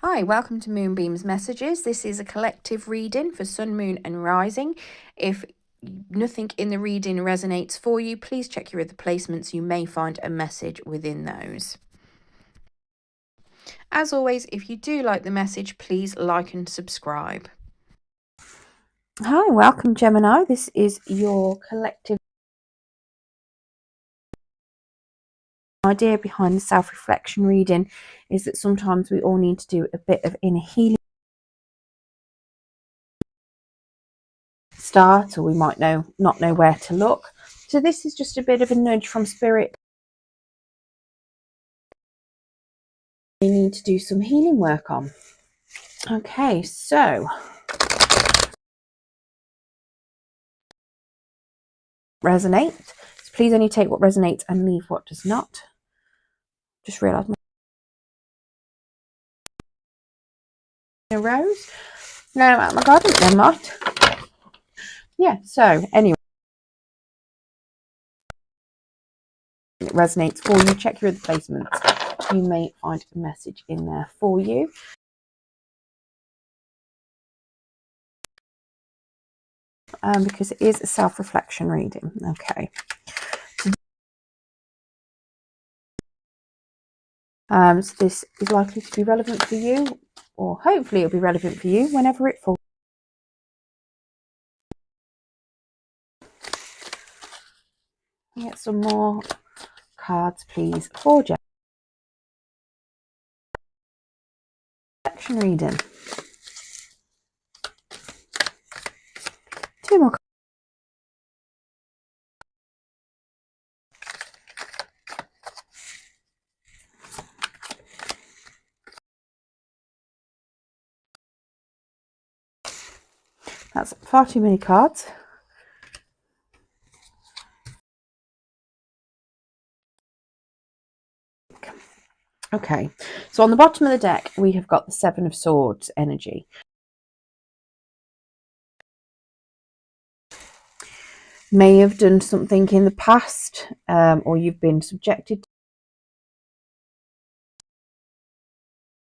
Hi, welcome to Moonbeam's Messages. This is a collective reading for Sun, Moon and Rising. If nothing in the reading resonates for you, please check your other placements. You may find a message within those. As always, if you do like the message, please like and subscribe. Hi, welcome Gemini. This is your collective. The idea behind the self-reflection reading is that sometimes we all need to do a bit of inner healing start, or we might not know where to look. So this is just a bit of a nudge from spirit. You need to do some healing work on. Okay, so resonate. So please only take what resonates and leave what does not. Just realised my rose. No, I'm out my garden. Never mind. Yeah. So anyway, it resonates for you. Check your other placements. You may find a message in there for you. Because it is a self-reflection reading. Okay. So this is likely to be relevant for you, or hopefully it'll be relevant for you whenever it falls. Get some more cards, please, for reflection reading. Two more. That's far too many cards. Okay, so on the bottom of the deck, we have got the Seven of Swords energy. May have done something in the past, or you've been subjected to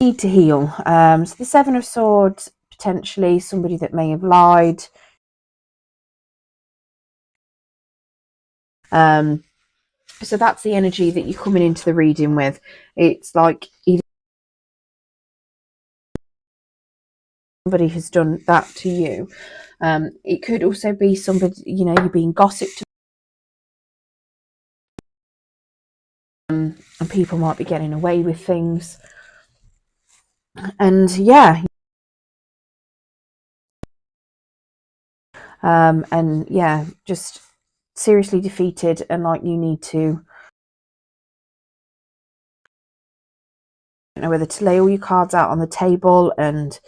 need to heal. So the Seven of Swords, potentially somebody that may have lied. So that's the energy that you're coming into the reading with. It's like either somebody has done that to you. It could also be somebody, you're being gossiped and people might be getting away with things. And yeah. And yeah, just seriously defeated, and like you need to, I don't know whether to lay all your cards out on the table, and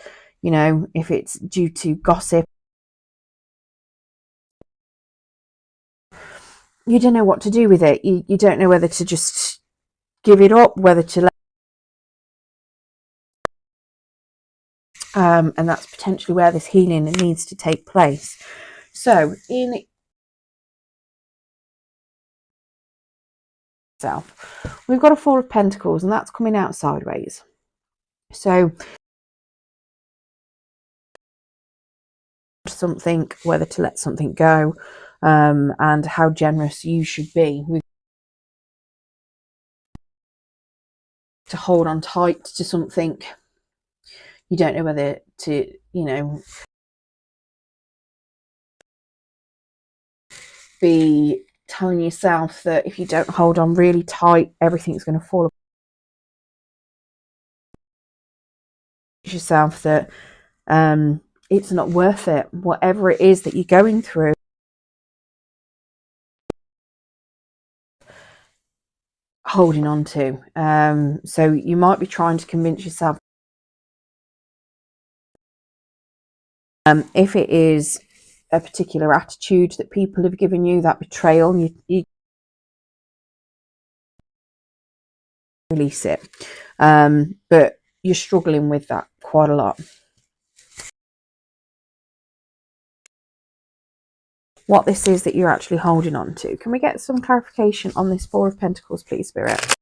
if it's due to gossip, you don't know what to do with it. You don't know whether to just give it up, whether to let, and that's potentially where this healing needs to take place. So in itself, we've got a Four of Pentacles, and that's coming out sideways. So something, whether to let something go, and how generous you should be with to hold on tight to something. You don't know whether to, be telling yourself that if you don't hold on really tight, everything's going to fall apart. Yourself that it's not worth it, whatever it is that you're going through. Holding on to. So you might be trying to convince yourself. If it is a particular attitude that people have given you, that betrayal, you release it. But you're struggling with that quite a lot. What this is that you're actually holding on to. Can we get some clarification on this Four of Pentacles, please, Spirit?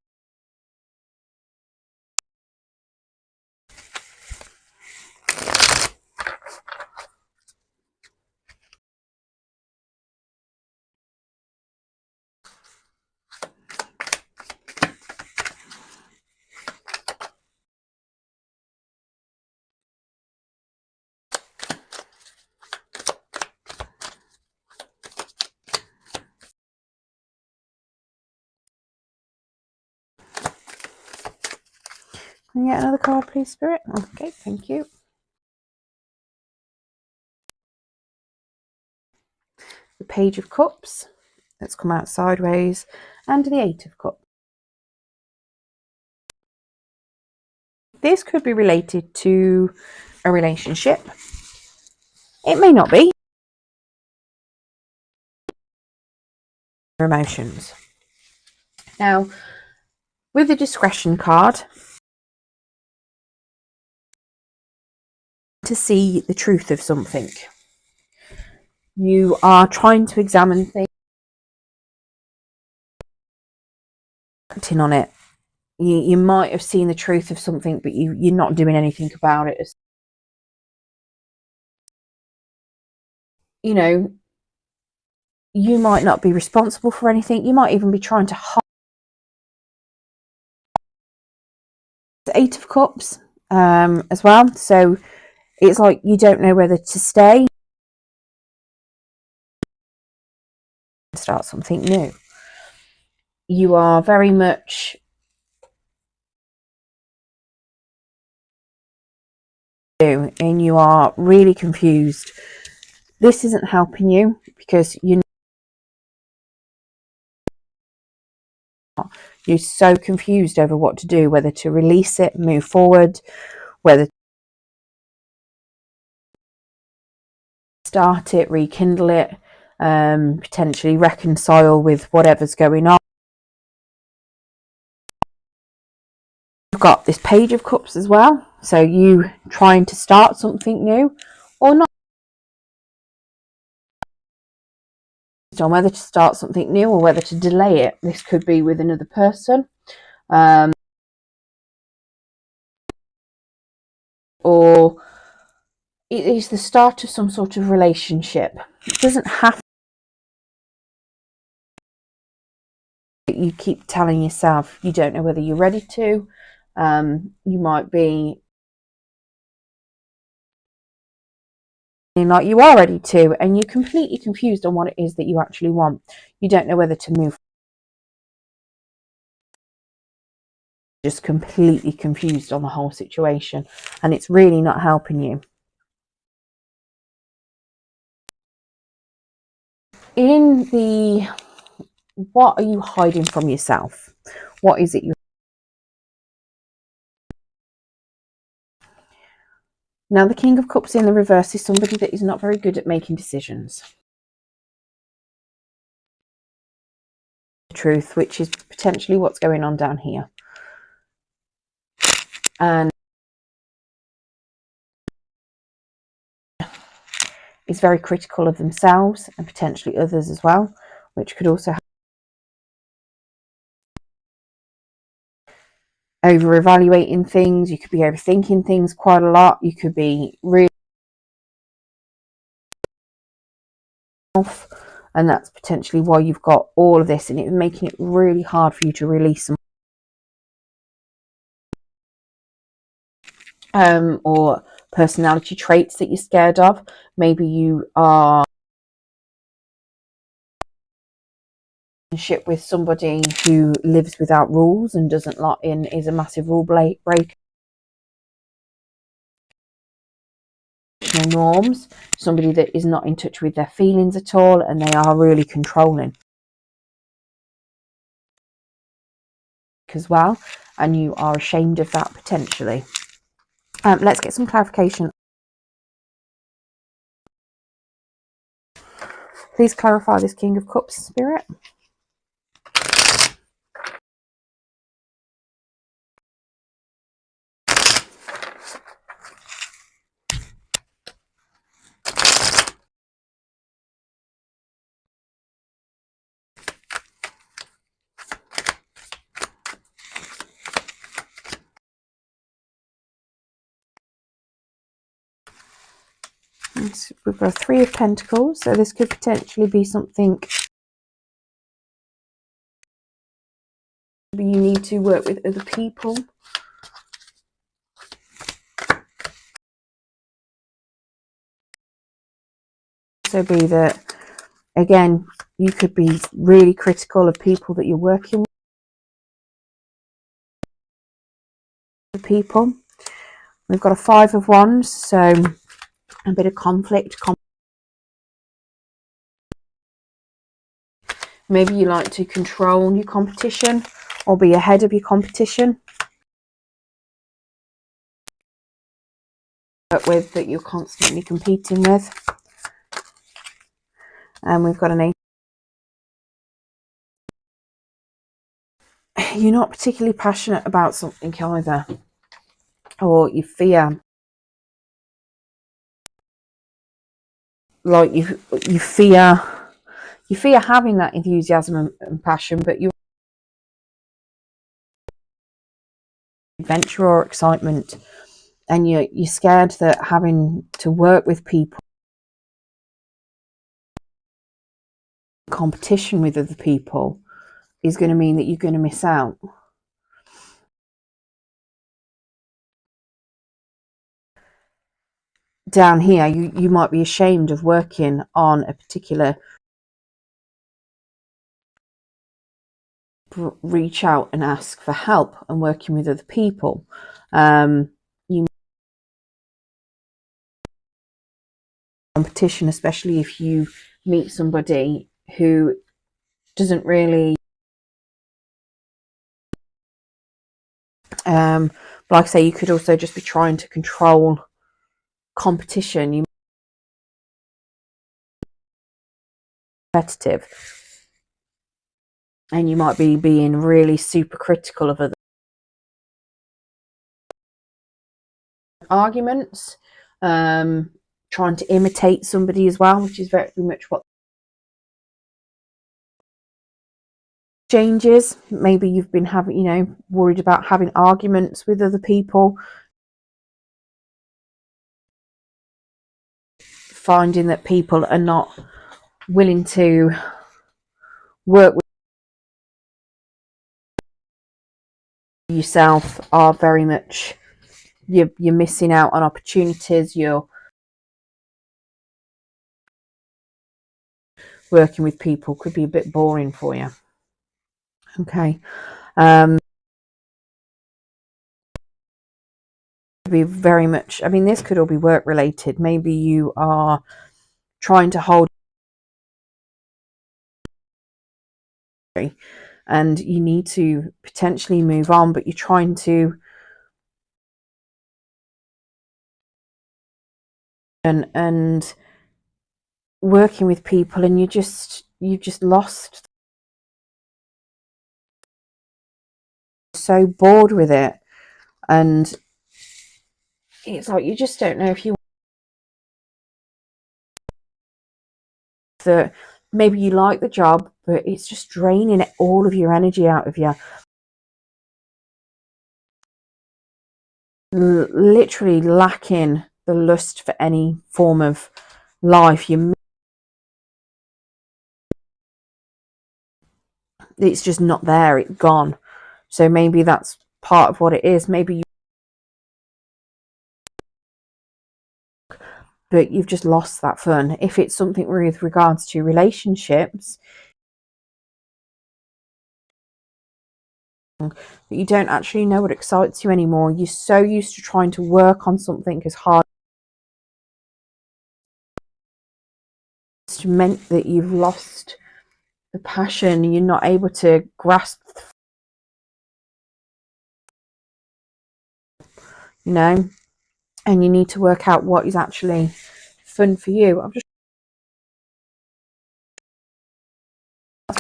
Can you get another card, please, Spirit? Okay, thank you. The Page of Cups, that's come out sideways, and the Eight of Cups. This could be related to a relationship. It may not be. Emotions. Now, with the discretion card, to see the truth of something. You are trying to examine things, acting on it. You might have seen the truth of something, but you're not doing anything about it. You know, you might not be responsible for anything. You might even be trying to hide. The Eight of Cups as well. So it's like you don't know whether to stay, start something new. You are very much and you are really confused. This isn't helping you because you're so confused over what to do, whether to release it, move forward, whether to start it, rekindle it, potentially reconcile with whatever's going on. You've got this Page of Cups as well, so you trying to start something new or not, on whether to start something new or whether to delay it. This could be with another person, or it is the start of some sort of relationship. It doesn't have to. You keep telling yourself you don't know whether you're ready to. You might be like you are ready to, and you're completely confused on what it is that you actually want. You don't know whether to move. Just completely confused on the whole situation, and it's really not helping you. In the what are you hiding from yourself? What is it you... Now, the King of Cups in the reverse is somebody that is not very good at making decisions. The truth, which is potentially what's going on down here. And is very critical of themselves and potentially others as well, which could also over evaluating things. You could be overthinking things quite a lot. You could be really, and that's potentially why you've got all of this, and it's making it really hard for you to release some or personality traits that you're scared of. Maybe you are in ship with somebody who lives without rules and doesn't let in, is a massive rule breaker. Norms, somebody that is not in touch with their feelings at all, and they are really controlling as well, and you are ashamed of that potentially. Let's get some clarification. Please clarify this King of Cups, Spirit. We've got a Three of Pentacles, so this could potentially be something you need to work with other people. So be that, again, you could be really critical of people that you're working with. people. We've got a 5 of Wands, so a bit of conflict. Maybe you like to control your competition or be ahead of your competition that you're constantly competing with. And we've got an 8. You're not particularly passionate about something either, or you fear, like you fear having that enthusiasm and passion, but you adventure or excitement, and you're scared that having to work with people, competition with other people, is going to mean that you're going to miss out. Down here, you might be ashamed of working on a particular, reach out and ask for help and working with other people. You competition, especially if you meet somebody who doesn't really like I say, you could also just be trying to control competition. You competitive, and you might be being really super critical of other arguments, trying to imitate somebody as well, which is very much what changes. Maybe you've been having, worried about having arguments with other people, finding that people are not willing to work with yourself, are very much, you're missing out on opportunities. You're working with people could be a bit boring for you. Okay. Be very much, this could all be work related. Maybe you are trying to hold and you need to potentially move on, but you're trying to and working with people, and you've just lost, so bored with it, and it's like you just don't know if you, that maybe you like the job, but it's just draining all of your energy out of you, literally lacking the lust for any form of life. It's just not there, it's gone. So maybe that's part of what it is. Maybe but you've just lost that fun. If it's something with regards to relationships, but you don't actually know what excites you anymore. You're so used to trying to work on something as hard, it's meant that you've lost the passion. You're not able to grasp, and you need to work out what is actually fun for you. I've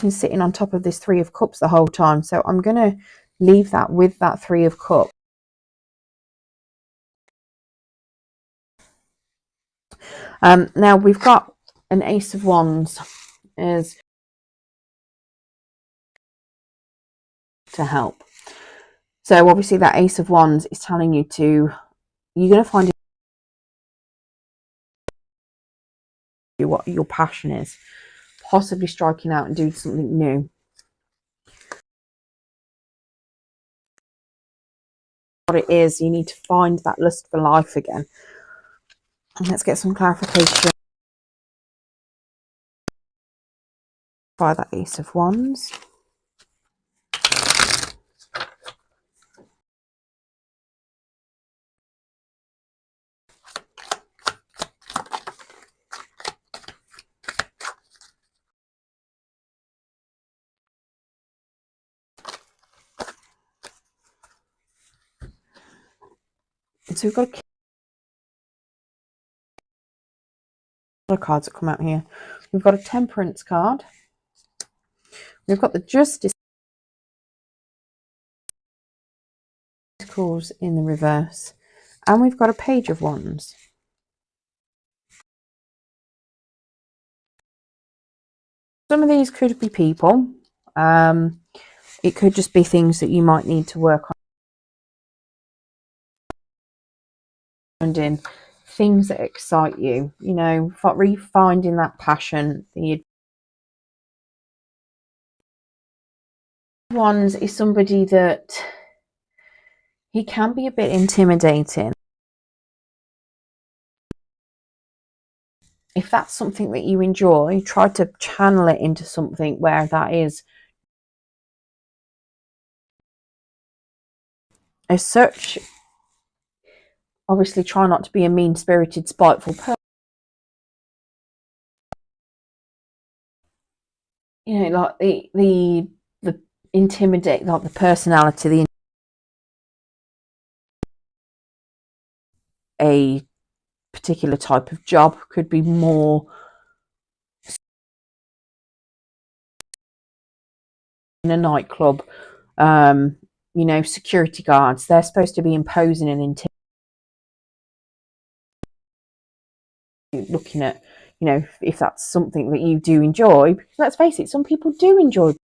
been sitting on top of this 3 of Cups the whole time, so I'm going to leave that with that 3 of Cups. Now we've got an Ace of Wands is to help. So obviously that Ace of Wands is telling you you're going to find what your passion is, possibly striking out and doing something new. What it is, you need to find that lust for life again. And let's get some clarification by that Ace of Wands. So we've got a cards that come out here. We've got a Temperance card. We've got the Justice cause in the reverse, and we've got a Page of Wands. Some of these could be people. It could just be things that you might need to work on, in things that excite you, you know, refinding that passion. The Wands is somebody that he can be a bit intimidating. If that's something that you enjoy, try to channel it into something where that is as such. Obviously try not to be a mean-spirited, spiteful person. You know, like the intimidate, like the personality, a particular type of job could be more in a nightclub. You know, security guards, they're supposed to be imposing and intimidating. Looking at, you know, if that's something that you do enjoy, because let's face it, some people do enjoy,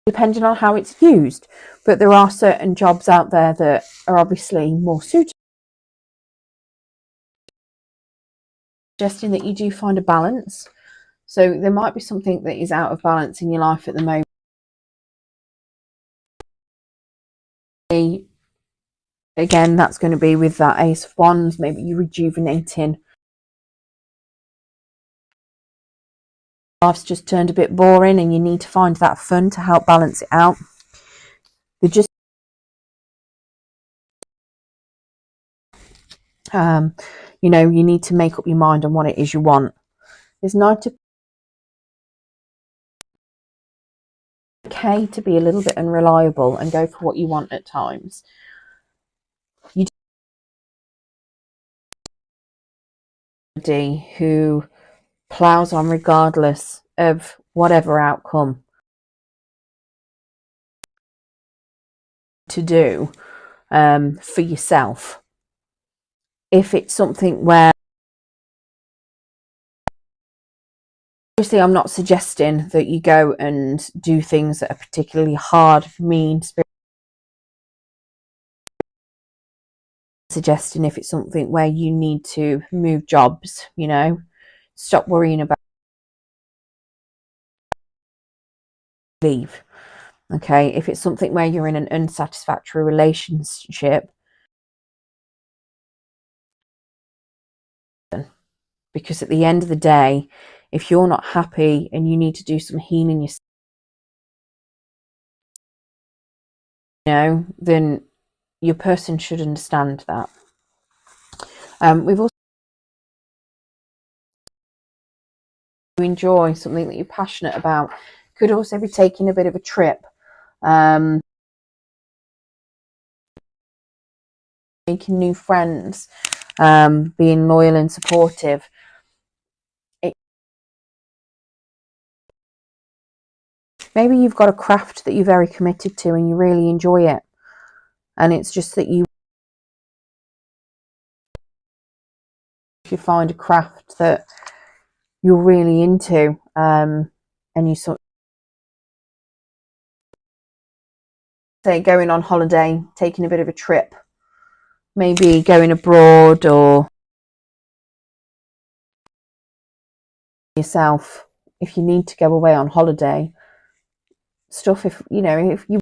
depending on how it's used. But there are certain jobs out there that are obviously more suitable. Suggesting that you do find a balance. So there might be something that is out of balance in your life at the moment. Again, that's going to be with that Ace of Wands. Maybe you're rejuvenating. Life's just turned a bit boring and you need to find that fun to help balance it out. They're just you know, you need to make up your mind on what it is you want. It's not okay to be a little bit unreliable and go for what you want at times. You do who plows on regardless of whatever outcome to do for yourself. If it's something where, obviously I'm not suggesting that you go and do things that are particularly hard, mean, suggesting if it's something where you need to move jobs, you know, stop worrying about leave. Okay, if it's something where you're in an unsatisfactory relationship, because at the end of the day, if you're not happy and you need to do some healing yourself, you know, then your person should understand that. We've also enjoy something that you're passionate about. Could also be taking a bit of a trip, making new friends, being loyal and supportive. Maybe you've got a craft that you're very committed to and you really enjoy it, and it's just that you find a craft that you're really into, and you sort of say going on holiday, taking a bit of a trip, maybe going abroad, or yourself, if you need to go away on holiday stuff, if you know, if you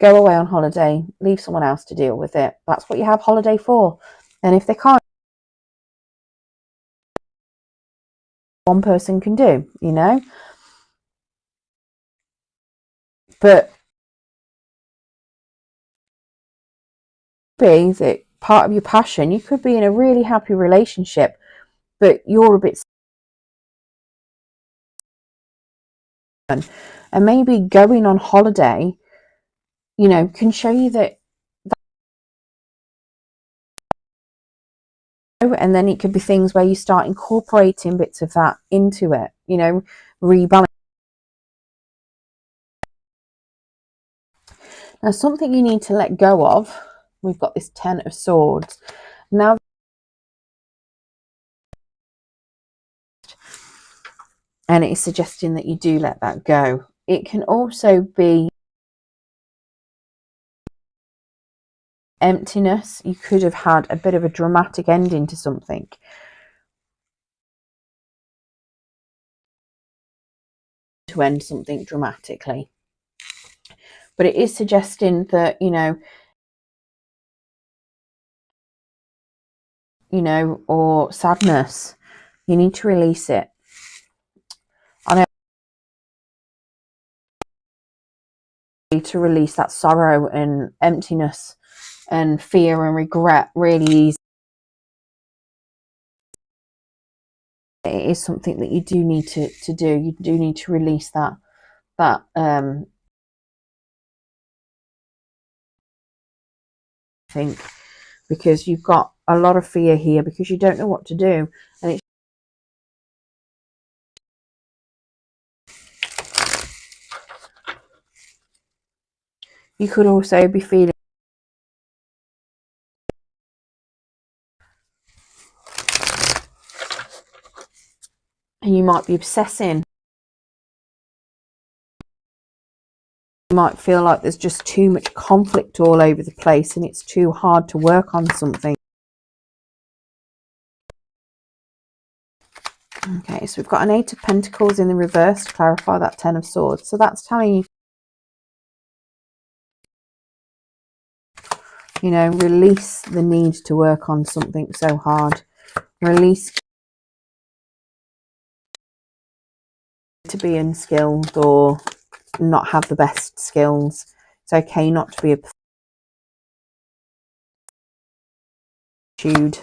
go away on holiday, leave someone else to deal with it. That's what you have holiday for. And if they can't, one person can do, you know. But be that part of your passion, you could be in a really happy relationship, but you're a bit And maybe going on holiday, you know, can show you that, and then it could be things where you start incorporating bits of that into it, you know, rebalance. Now, something you need to let go of, we've got this 10 of Swords. Now, and it's suggesting that you do let that go. It can also be emptiness. You could have had a bit of a dramatic ending to something. To end something dramatically. But it is suggesting that, you know, or sadness, you need to release it. I know, to release that sorrow and emptiness and fear and regret really easy. It is something that you do need to do. You do need to release that think, because you've got a lot of fear here because you don't know what to do, and it's, you could also be feeling, and you might be obsessing. You might feel like there's just too much conflict all over the place and it's too hard to work on something. Okay, so we've got an 8 of Pentacles in the reverse to clarify that 10 of Swords. So that's telling you, you know, release the need to work on something so hard. Release to be unskilled or not have the best skills. It's okay not to be a pursued.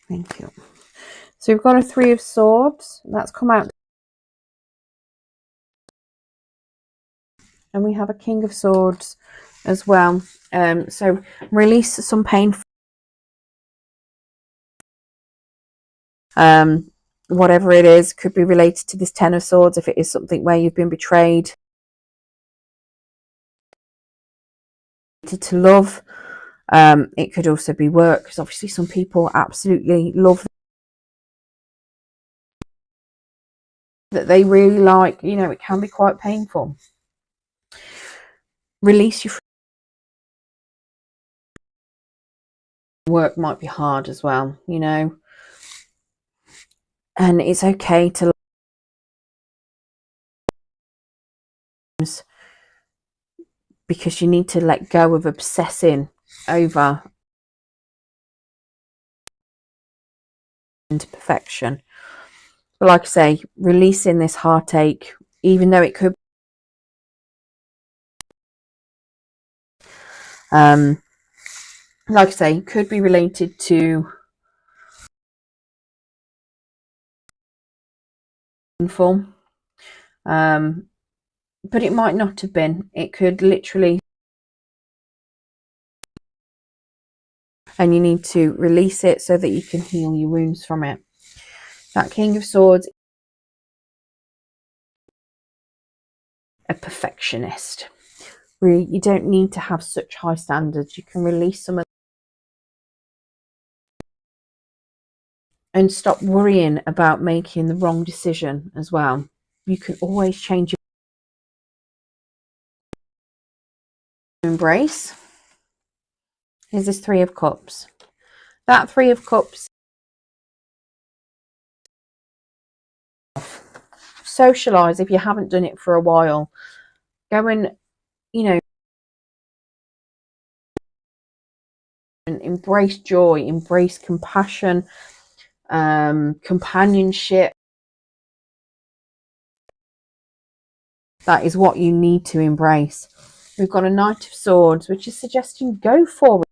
Thank you. So we've got a 3 of Swords. That's come out. And we have a King of Swords as well. So release some pain. Whatever it is, could be related to this 10 of Swords. If it is something where you've been betrayed, to love, it could also be work, because obviously some people absolutely love that, they really like, you know, it can be quite painful. Release your work, might be hard as well, you know, and it's okay to, because you need to let go of obsessing over into perfection. But like I say, releasing this heartache, even though it could, like I say, could be related to painful, but it might not have been. It could literally, and you need to release it so that you can heal your wounds from it. That King of Swords, a perfectionist. Really, you don't need to have such high standards. You can release some of, and stop worrying about making the wrong decision as well. You can always change your embrace. Here's this 3 of Cups. That 3 of Cups, socialize if you haven't done it for a while. Go and, you know, and embrace joy, embrace compassion, companionship. that is what you need to embrace. We've got a Knight of Swords, which is suggesting go for it.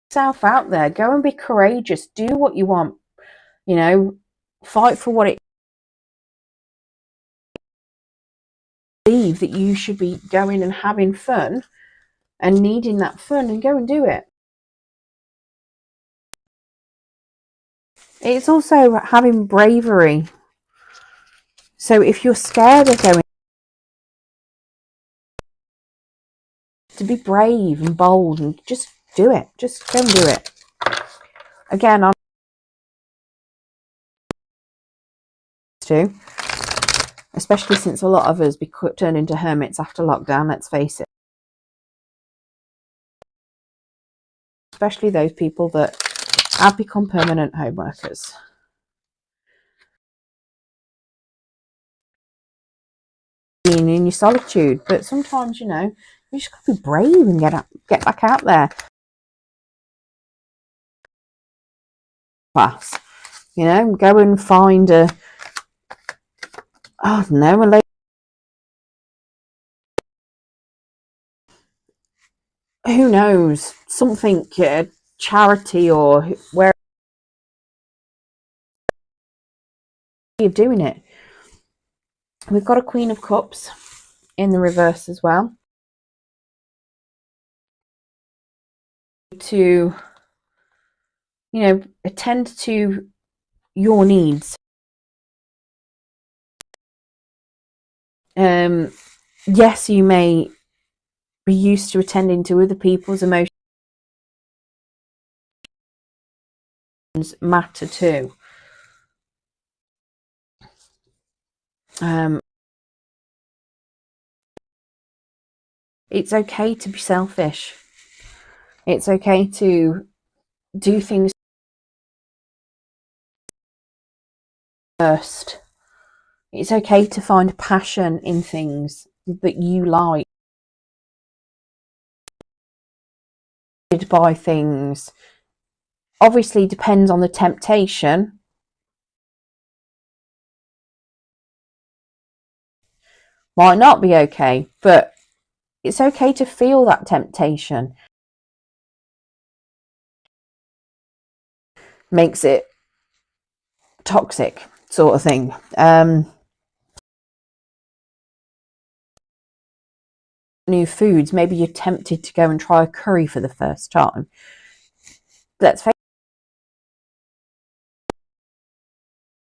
Yourself out there, go and be courageous, do what you want, you know, fight for what it believe that you should be going and having fun and needing that fun, and go and do it. It's also having bravery. So if you're scared of going, to be brave and bold and just do it. Just go and do it. Again, I'm too, especially since a lot of us be turned into hermits after lockdown, let's face it. Especially those people that have become permanent home workers. Being in your solitude, but sometimes, you know, you just got to be brave and get back out there. Class, you know, go and find a, I don't know, a lady. Who knows, something, charity, or where you're doing it. We've got a Queen of Cups in the reverse as well. To, you know, attend to your needs. Yes, you may be used to attending to other people's emotions, matter too. It's okay to be selfish. It's okay to do things first. It's okay to find passion in things that you like. By things obviously depends on the temptation. Might not be okay, but it's okay to feel that temptation. Makes it toxic, sort of thing. New foods, maybe you're tempted to go and try a curry for the first time. Let's face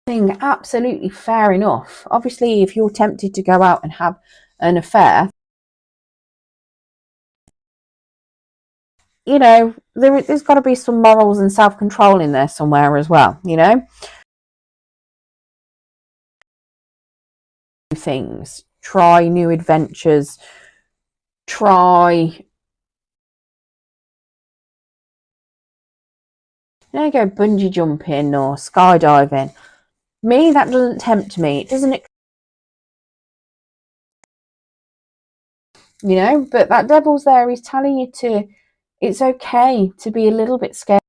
it, absolutely fair enough. Obviously, if you're tempted to go out and have an affair, you know, there's got to be some morals and self-control in there somewhere as well, you know. Things, try new adventures, try, you know, go bungee jumping or skydiving. Me, that doesn't tempt me. It doesn't, you know, but that devil's there. He's telling you to, it's okay to be a little bit scared.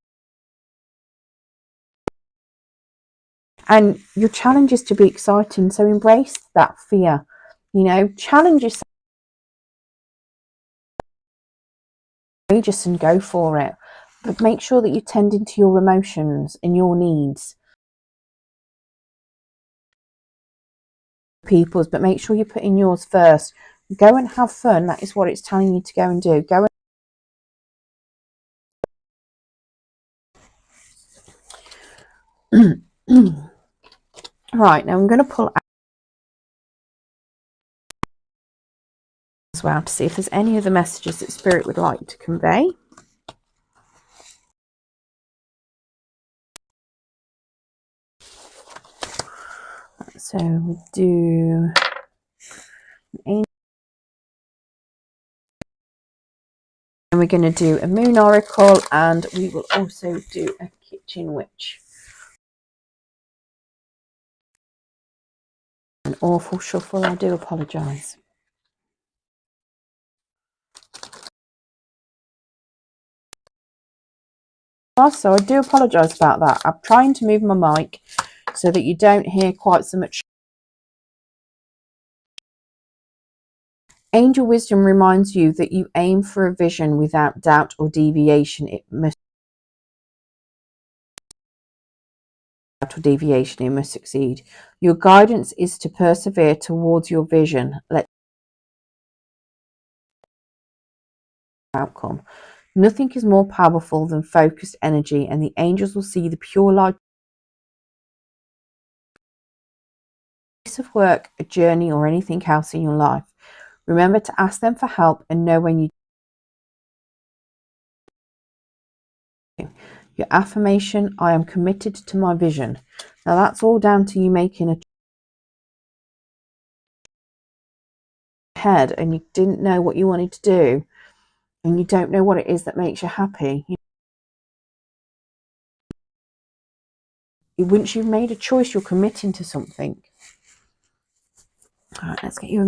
And your challenge is to be exciting. So embrace that fear, you know, challenge yourself. Courageous and go for it. But make sure that you tend into your emotions and your needs. People's, but make sure you put in yours first. Go and have fun. That is what it's telling you to go and do. Go and right, now I'm going to pull out as well to see if there's any other messages that Spirit would like to convey. So we do and we're going to do a moon oracle, and we will also do a kitchen witch. An awful shuffle, I do apologise. Also, I do apologise about that. I'm trying to move my mic so that you don't hear quite so much Angel wisdom reminds you that you aim for a vision without doubt or deviation. It must succeed. Your guidance is to persevere towards your vision. Let outcome. Nothing is more powerful than focused energy, and the angels will see the pure light of work, a journey, or anything else in your life. Remember to ask them for help and know when you do. Your affirmation, I am committed to my vision. Now that's all down to you making a head and you didn't know what you wanted to do and you don't know what it is that makes you happy. Once you've made a choice, you're committing to something. All right, let's get you a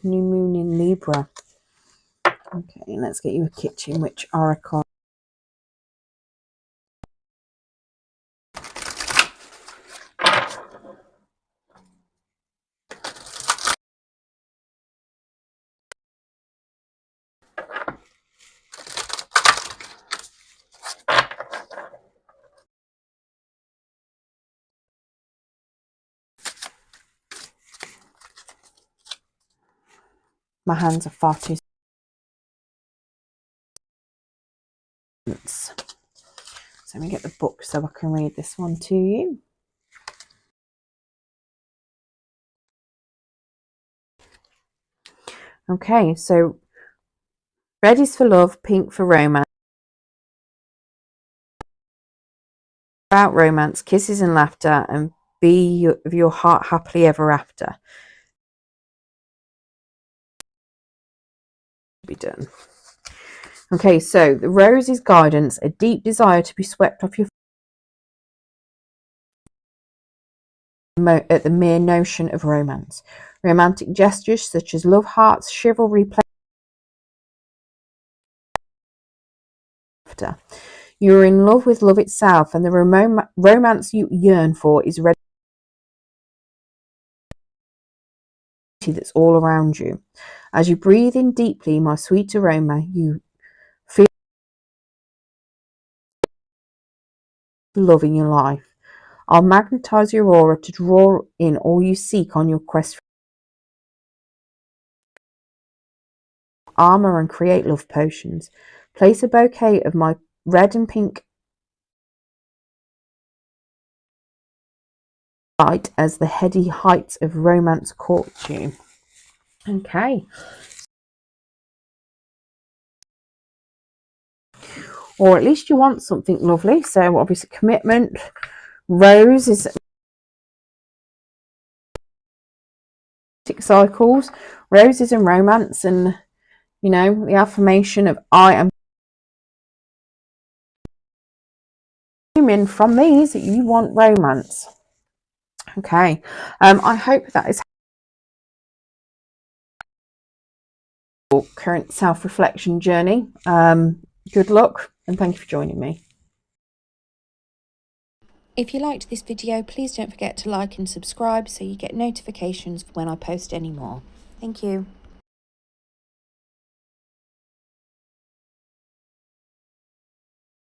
new moon in Libra. Okay, let's get you a kitchen witch oracle. My hands are far too so let me get the book so I can read this one to you. Okay, so red is for love, pink for romance. About romance, kisses and laughter, and be of your heart happily ever after. Be done. Okay, so the rose is guidance, a deep desire to be swept off your at the mere notion of romance. Romantic gestures such as love hearts, chivalry, laughter. You are in love with love itself, and the romance you yearn for is ready. That's all around you. As you breathe in deeply my sweet aroma, you feel love in your life. I'll magnetize your aura to draw in all you seek on your quest for armor and create love potions. Place a bouquet of my red and pink light as the heady heights of romance court you. Okay. Or at least you want something lovely. So obviously commitment. Rose is cycles. Roses and romance, and you know, the affirmation of I am assuming from these that you want romance. Okay. I hope that is your current self-reflection journey. Good luck and thank you for joining me. If you liked this video, please don't forget to like and subscribe so you get notifications when I post any more. Thank you.